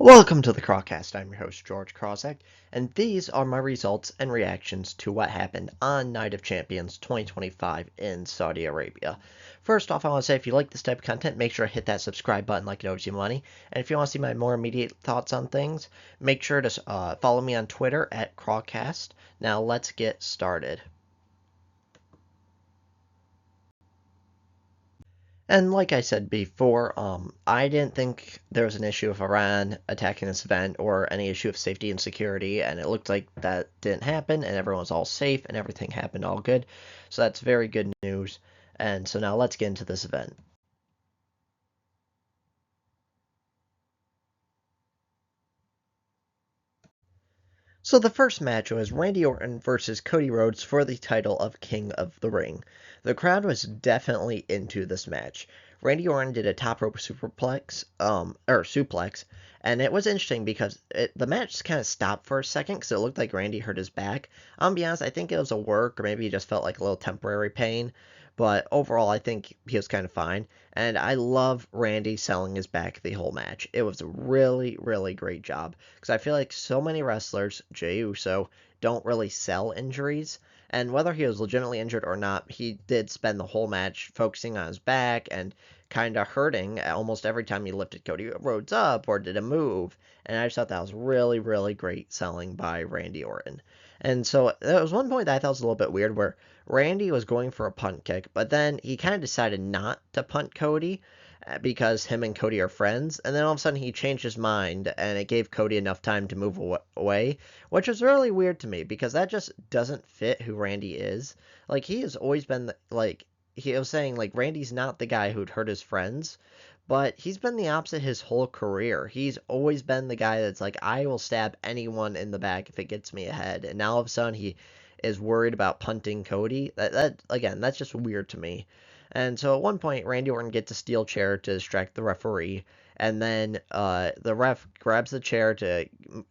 Welcome to the Crawcast. I'm your host, George Krawczak, and these are my results and reactions to what happened on Night of Champions 2025 in Saudi Arabia. First off, I want to say if you like this type of content, make sure to hit that subscribe button like it owes you money. And if you want to see my more immediate thoughts on things, make sure to follow me on Twitter at Crawcast. Now let's get started. And like I said before, I didn't think there was an issue of Iran attacking this event or any issue of safety and security, and it looked like that didn't happen, and everyone was all safe, and everything happened all good. So that's very good news. And so now let's get into this event. So the first match was Randy Orton versus Cody Rhodes for the title of King of the Ring. The crowd was definitely into this match. Randy Orton did a top rope superplex, or suplex, and it was interesting because the match kind of stopped for a second because it looked like Randy hurt his back. I'll be honest, I think it was a work, or maybe he just felt like a little temporary pain. But overall, I think he was kind of fine. And I love Randy selling his back the whole match. It was a really, really great job. Because I feel like so many wrestlers, Jey Uso, don't really sell injuries. And whether he was legitimately injured or not, he did spend the whole match focusing on his back and kind of hurting almost every time he lifted Cody Rhodes up or did a move. And I just thought that was really, really great selling by Randy Orton. And so there was one point that I thought was a little bit weird where Randy was going for a punt kick, but then he kind of decided not to punt Cody because him and Cody are friends. And then all of a sudden he changed his mind and it gave Cody enough time to move away, which was really weird to me because that just doesn't fit who Randy is. Like, he has always been, like, he was saying, like, Randy's not the guy who'd hurt his friends. But he's been the opposite his whole career. He's always been the guy that's like, I will stab anyone in the back if it gets me ahead. And now all of a sudden he is worried about punting Cody. That again, that's just weird to me. And so at one point, Randy Orton gets a steel chair to distract the referee, and then the ref grabs the chair to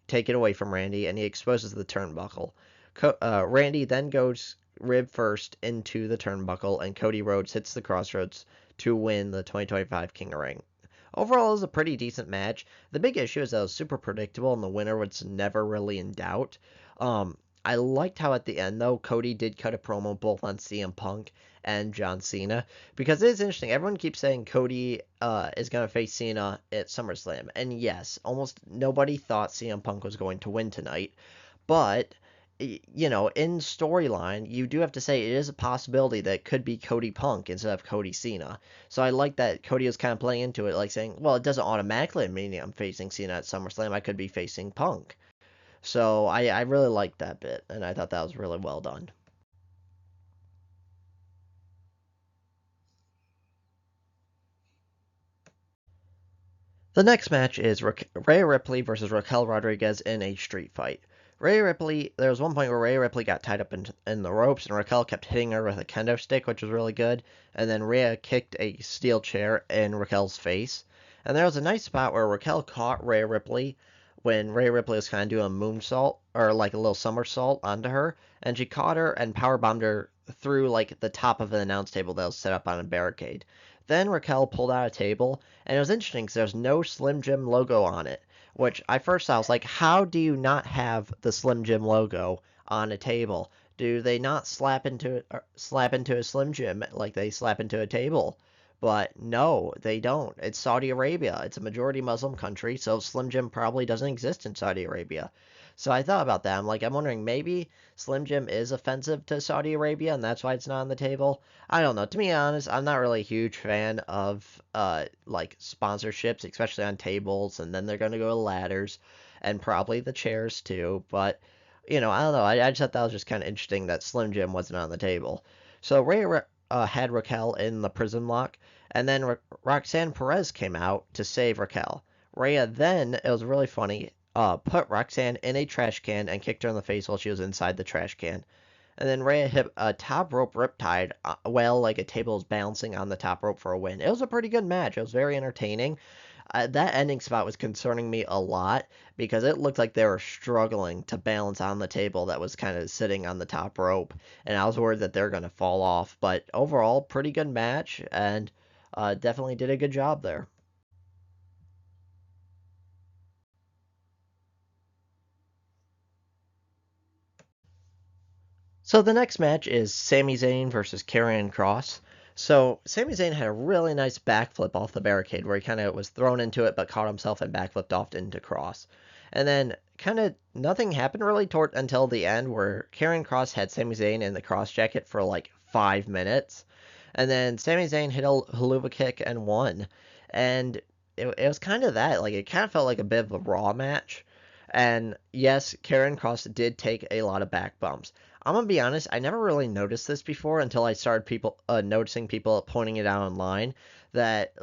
take it away from Randy, and he exposes the turnbuckle. Randy then goes rib first into the turnbuckle, and Cody Rhodes hits the crossroads to win the 2025 King of Ring. Overall, it was a pretty decent match. The big issue is that it was super predictable, and the winner was never really in doubt. I liked how at the end, though, Cody did cut a promo both on CM Punk and John Cena, because it is interesting. Everyone keeps saying Cody is going to face Cena at SummerSlam, and yes, almost nobody thought CM Punk was going to win tonight, but in storyline, you do have to say it is a possibility that it could be Cody Punk instead of Cody Cena. So I like that Cody was kind of playing into it, like saying, well, it doesn't automatically mean I'm facing Cena at SummerSlam. I could be facing Punk. So I really liked that bit, and I thought that was really well done. The next match is Rhea Ripley versus Raquel Rodriguez in a street fight. Rhea Ripley, there was one point where Rhea Ripley got tied up in the ropes, and Raquel kept hitting her with a kendo stick, which was really good. And then Rhea kicked a steel chair in Raquel's face. And there was a nice spot where Raquel caught Rhea Ripley when Rhea Ripley was kind of doing a moonsault, or like a little somersault onto her, and she caught her and powerbombed her through like the top of an announce table that was set up on a barricade. Then Raquel pulled out a table, and it was interesting because there's no Slim Jim logo on it, which I first thought was like, how do you not have the Slim Jim logo on a table? Do they not slap into a Slim Jim like they slap into a table? But no, they don't. It's Saudi Arabia. It's a majority Muslim country, so Slim Jim probably doesn't exist in Saudi Arabia. So I thought about that. I'm wondering maybe Slim Jim is offensive to Saudi Arabia and that's why it's not on the table. I don't know. To be honest, I'm not really a huge fan of like sponsorships, especially on tables, and then they're gonna go to ladders and probably the chairs too. But I don't know. I just thought that was just kind of interesting that Slim Jim wasn't on the table. So had Raquel in the prison lock, and then Roxanne Perez came out to save Raquel. Rhea then, it was really funny, put Roxanne in a trash can and kicked her in the face while she was inside the trash can. And then Rhea hit a top rope riptide while like a table was bouncing on the top rope for a win. It was a pretty good match. It was very entertaining. That ending spot was concerning me a lot because it looked like they were struggling to balance on the table that was kind of sitting on the top rope, and I was worried that they're going to fall off. But overall, pretty good match, and definitely did a good job there. So the next match is Sami Zayn versus Karrion Kross. So Sami Zayn had a really nice backflip off the barricade where he kind of was thrown into it but caught himself and backflipped off into Kross. And then kind of nothing happened really until the end where Karrion Kross had Sami Zayn in the cross jacket for like 5 minutes. And then Sami Zayn hit a haluva kick and won. And it was kind of that. Like it kind of felt like a bit of a Raw match. And yes, Karrion Kross did take a lot of back bumps. I'm gonna be honest, I never really noticed this before until I started noticing people pointing it out online that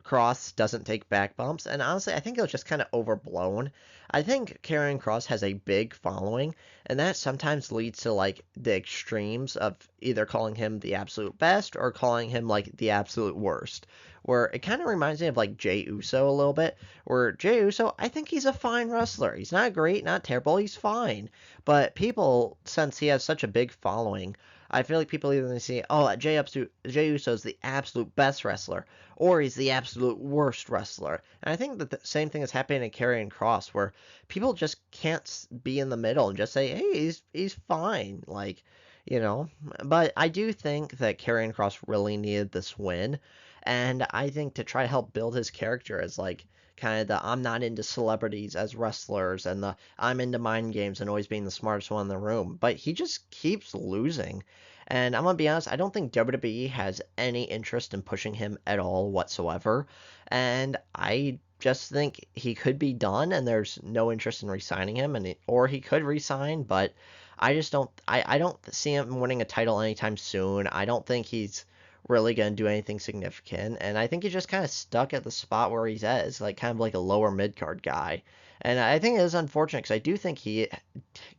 Cross doesn't take back bumps, and honestly, I think it was just kind of overblown. I think Karrion Kross has a big following, and that sometimes leads to like the extremes of either calling him the absolute best or calling him like the absolute worst. Where it kind of reminds me of like Jey Uso a little bit, where Jey Uso, I think he's a fine wrestler. He's not great, not terrible, he's fine. But people, since he has such a big following, I feel like people either say, oh, Jey Uso is the absolute best wrestler, or he's the absolute worst wrestler. And I think that the same thing is happening in Karrion Kross, where people just can't be in the middle and just say, hey, he's fine. Like, you know. But I do think that Karrion Kross really needed this win. And I think to try to help build his character as like kind of the I'm not into celebrities as wrestlers and the I'm into mind games and always being the smartest one in the room. But he just keeps losing. And I'm gonna be honest, I don't think WWE has any interest in pushing him at all whatsoever. And I just think he could be done and there's no interest in re-signing him or he could re-sign, but I don't see him winning a title anytime soon. I don't think he's really going to do anything significant. And I think he's just kind of stuck at the spot where he's at. It's like kind of like a lower mid card guy. And I think it is unfortunate because I do think he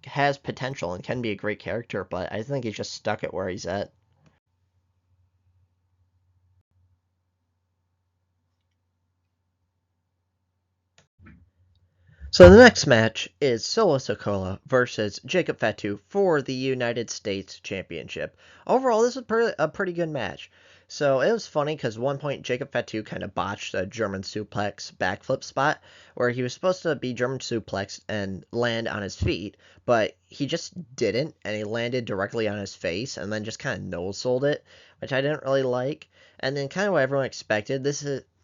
has potential and can be a great character, but I think he's just stuck at where he's at. So the next match is Solo Sikoa versus Jacob Fatu for the United States Championship. Overall, this was a pretty good match. So it was funny because one point Jacob Fatu kind of botched a German suplex backflip spot where he was supposed to be German suplex and land on his feet, but he just didn't, and he landed directly on his face and then just kind of no-sold it, which I didn't really like. And then kind of what everyone expected.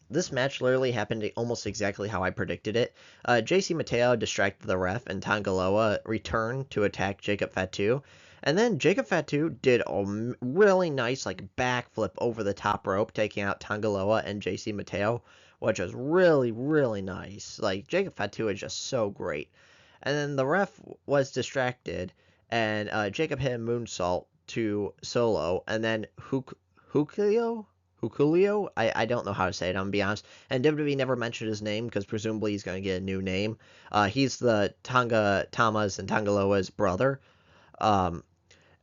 This match literally happened almost exactly how I predicted it. JC Mateo distracted the ref, and Tanga Loa returned to attack Jacob Fatu. And then Jacob Fatu did a really nice like backflip over the top rope, taking out Tanga Loa and JC Mateo, which was really, really nice. Like, Jacob Fatu is just so great. And then the ref was distracted, and Jacob hit a moonsault to Solo, and then Hukulio? I don't know how to say it, I'm gonna be honest. And WWE never mentioned his name because presumably he's gonna get a new name. He's the Tonga Tama's and Tangaloa's brother. Um,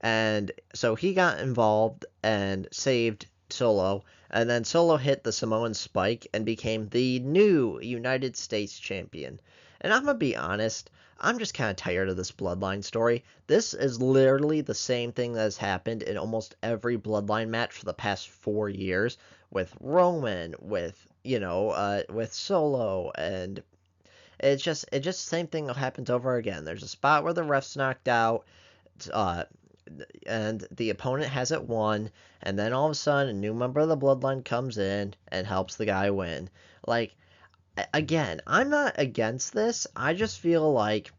and so he got involved and saved Solo. And then Solo hit the Samoan Spike and became the new United States champion. And I'm gonna be honest, I'm just kind of tired of this Bloodline story. This is literally the same thing that has happened in almost every Bloodline match for the past 4 years with Roman, with Solo, and it's just the same thing that happens over again. There's a spot where the ref's knocked out, uh, and the opponent has it won, and then all of a sudden a new member of the Bloodline comes in and helps the guy win. Like, again, I'm not against this. I just feel like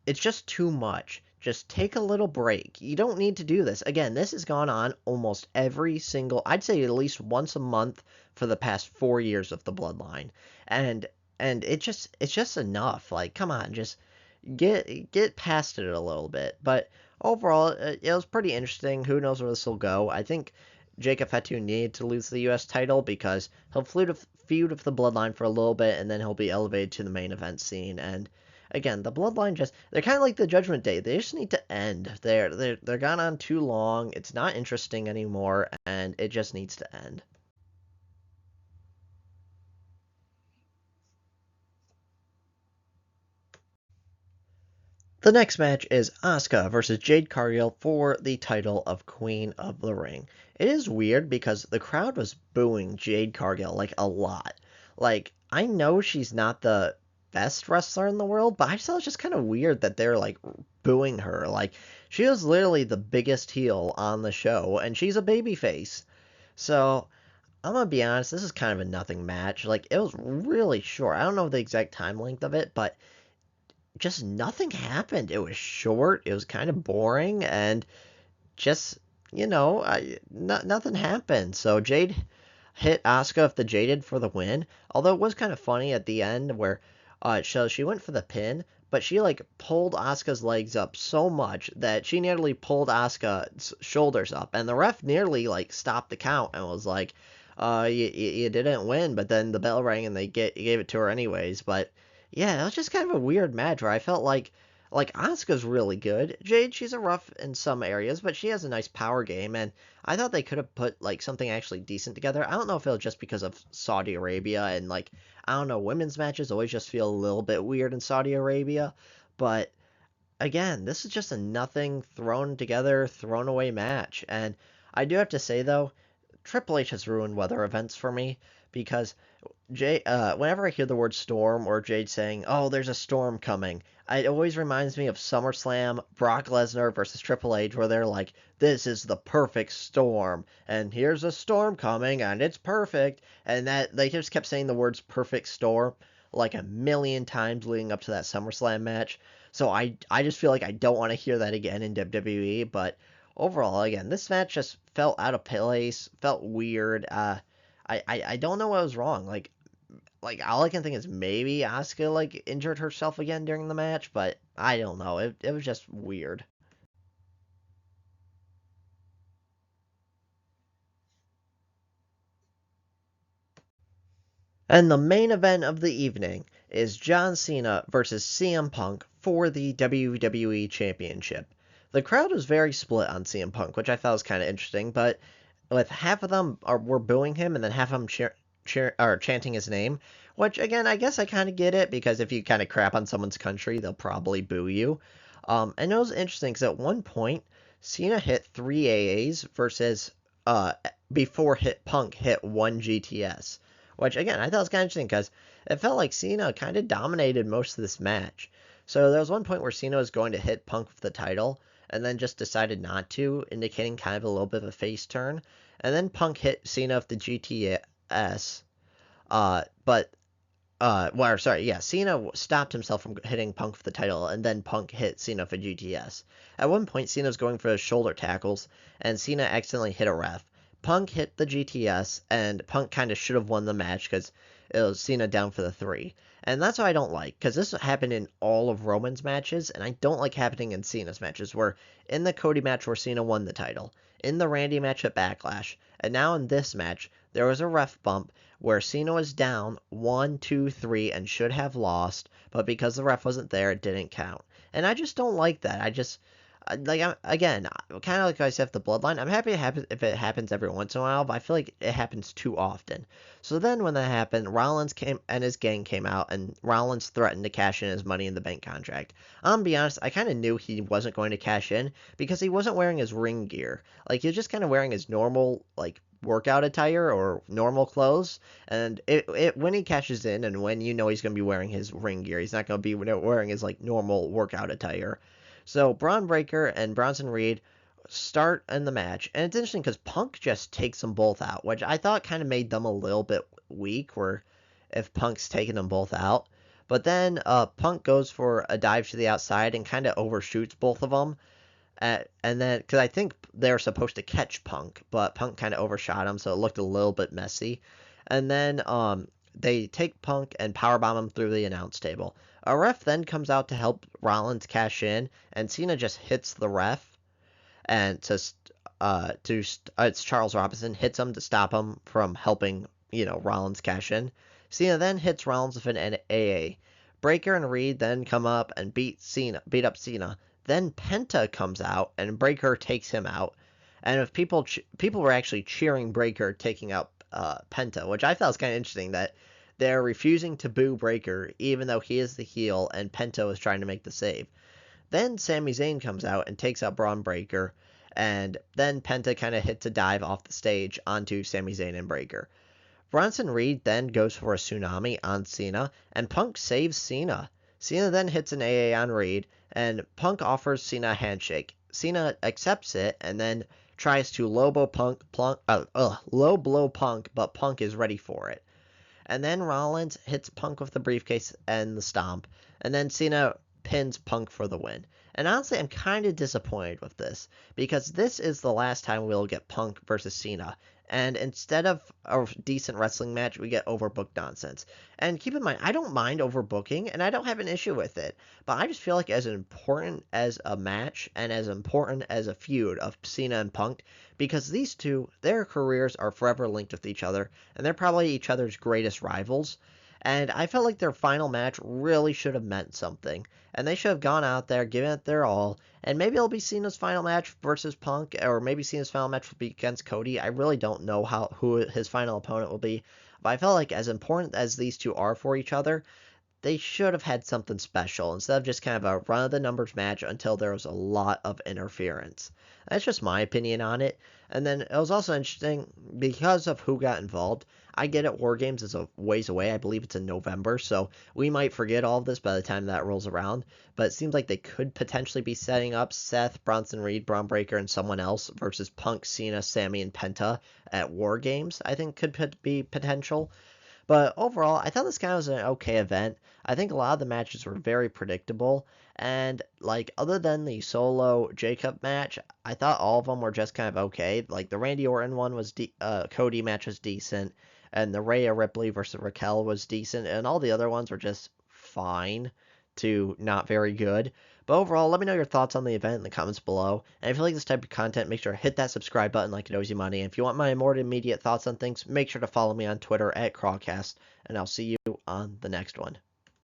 it's just too much. Just take a little break. You don't need to do this. Again, this has gone on almost I'd say at least once a month for the past 4 years of the Bloodline. And it's just enough. Like, come on, just get past it a little bit. But overall, it was pretty interesting. Who knows where this will go? I think Jacob Fatu needed to lose the U.S. title because he'll feud with the Bloodline for a little bit, and then he'll be elevated to the main event scene. And again, the Bloodline they're kind of like the Judgment Day. They just need to end. They're gone on too long. It's not interesting anymore, and it just needs to end. The next match is Asuka versus Jade Cargill for the title of Queen of the Ring. It is weird because the crowd was booing Jade Cargill like a lot. Like, I know she's not the best wrestler in the world, but I just thought it was just kind of weird that they're like booing her. Like, she was literally the biggest heel on the show, and she's a babyface. So, I'm gonna be honest, this is kind of a nothing match. Like, it was really short. I don't know the exact time length of it, but just nothing happened. It was short, it was kind of boring, and just, nothing happened. So, Jade hit Asuka with the Jaded for the win. Although it was kind of funny at the end where so she went for the pin, but she like pulled Asuka's legs up so much that she nearly pulled Asuka's shoulders up, and the ref nearly like stopped the count and was like, you didn't win." But then the bell rang and they gave it to her anyways. But yeah, it was just kind of a weird match where I felt like Asuka's really good. Jade, she's a rough in some areas, but she has a nice power game, and I thought they could have put like something actually decent together. I don't know if it was just because of Saudi Arabia and like I don't know, women's matches always just feel a little bit weird in Saudi Arabia, but again, this is just a nothing thrown together, thrown away match. And I do have to say though, Triple H has ruined weather events for me because whenever I hear the word storm or Jade saying, "Oh, there's a storm coming," it always reminds me of SummerSlam, Brock Lesnar versus Triple H, where they're like, "This is the perfect storm, and here's a storm coming, and it's perfect," and that they just kept saying the words "perfect storm" like a million times leading up to that SummerSlam match. So I just feel like I don't want to hear that again in WWE. But overall, again, this match just felt out of place, felt weird. I don't know what was wrong. Like all I can think is maybe Asuka like injured herself again during the match, but I don't know. It was just weird. And the main event of the evening is John Cena versus CM Punk for the WWE Championship. The crowd was very split on CM Punk, which I thought was kind of interesting, but with half of them were booing him and then half of them are chanting his name, which again, I guess I kind of get it because if you kind of crap on someone's country, they'll probably boo you. And it was interesting because at one point, Cena hit 3 AAs versus before hit Punk hit 1 GTS, which again, I thought was kind of interesting because it felt like Cena kind of dominated most of this match. So there was one point where Cena was going to hit Punk with the title and then just decided not to, indicating kind of a little bit of a face turn. And then Punk hit Cena with the GTS, but well, sorry, yeah, Cena stopped himself from hitting Punk for the title, and then Punk hit Cena for GTS. At one point, Cena was going for his shoulder tackles, and Cena accidentally hit a ref. Punk hit the GTS, and Punk kind of should have won the match because it was Cena down for the 3. And that's what I don't like, because this happened in all of Roman's matches, and I don't like happening in Cena's matches, where in the Cody match where Cena won the title, in the Randy match at Backlash, and now in this match, there was a ref bump where Cena was down 1, 2, 3 and should have lost, but because the ref wasn't there, it didn't count. And I just don't like that. I just again, kind of like I said with the Bloodline. I'm happy if it happens every once in a while, but I feel like it happens too often. So then when that happened, Rollins came and his gang came out, and Rollins threatened to cash in his Money in the Bank contract. I'm gonna be honest, I kind of knew he wasn't going to cash in because he wasn't wearing his ring gear. Like, he was just kind of wearing his normal like workout attire or normal clothes, and when he cashes in and when you know he's going to be wearing his ring gear, he's not going to be wearing his like normal workout attire. So Braun Breaker and Bronson Reed start in the match, and it's interesting because Punk just takes them both out, which I thought kind of made them a little bit weak, where if Punk's taking them both out. But then Punk goes for a dive to the outside and kind of overshoots both of them. And then, because I think they're supposed to catch Punk, but Punk kind of overshot him, so it looked a little bit messy. And then they take Punk and powerbomb him through the announce table. A ref then comes out to help Rollins cash in, and Cena just hits the ref, and it's Charles Robinson hits him to stop him from helping Rollins cash in. Cena then hits Rollins with an AA. Breaker and Reed then come up and beat up Cena. Then Penta comes out and Breaker takes him out. And if people were actually cheering Breaker taking out Penta, which I thought was kind of interesting that they're refusing to boo Breaker even though he is the heel and Penta was trying to make the save. Then Sami Zayn comes out and takes out Braun Breaker, and then Penta kind of hits a dive off the stage onto Sami Zayn and Breaker. Bronson Reed then goes for a tsunami on Cena, and Punk saves Cena. Cena then hits an AA on Reed, and Punk offers Cena a handshake. Cena accepts it and then tries to low blow Punk, but Punk is ready for it. And then Rollins hits Punk with the briefcase and the stomp, and then Cena pins Punk for the win. And honestly, I'm kind of disappointed with this, because this is the last time we'll get Punk versus Cena. And instead of a decent wrestling match, we get overbooked nonsense. And keep in mind, I don't mind overbooking, and I don't have an issue with it. But I just feel like as important as a match and as important as a feud of Cena and Punk, because these two, their careers are forever linked with each other, and they're probably each other's greatest rivals. And I felt like their final match really should have meant something. And they should have gone out there, given it their all. And maybe it'll be Cena's final match versus Punk, or maybe Cena's final match will be against Cody. I really don't know who his final opponent will be. But I felt like as important as these two are for each other, they should have had something special instead of just kind of a run of the numbers match until there was a lot of interference. That's just my opinion on it. And then it was also interesting because of who got involved. I get it, War Games is a ways away. I believe it's in November, so we might forget all of this by the time that rolls around. But it seems like they could potentially be setting up Seth, Bronson Reed, Braun Breaker, and someone else versus Punk, Cena, Sammy, and Penta at War Games. I think could be potential. But overall, I thought this kind of was an okay event. I think a lot of the matches were very predictable. And, like, other than the solo Jacob match, I thought all of them were just kind of okay. Like, the Randy Orton one was, Cody match was decent. And the Rhea Ripley versus Raquel was decent. And all the other ones were just fine to not very good. But overall, let me know your thoughts on the event in the comments below. And if you like this type of content, make sure to hit that subscribe button like it owes you money. And if you want my more immediate thoughts on things, make sure to follow me on Twitter at Crawcast. And I'll see you on the next one.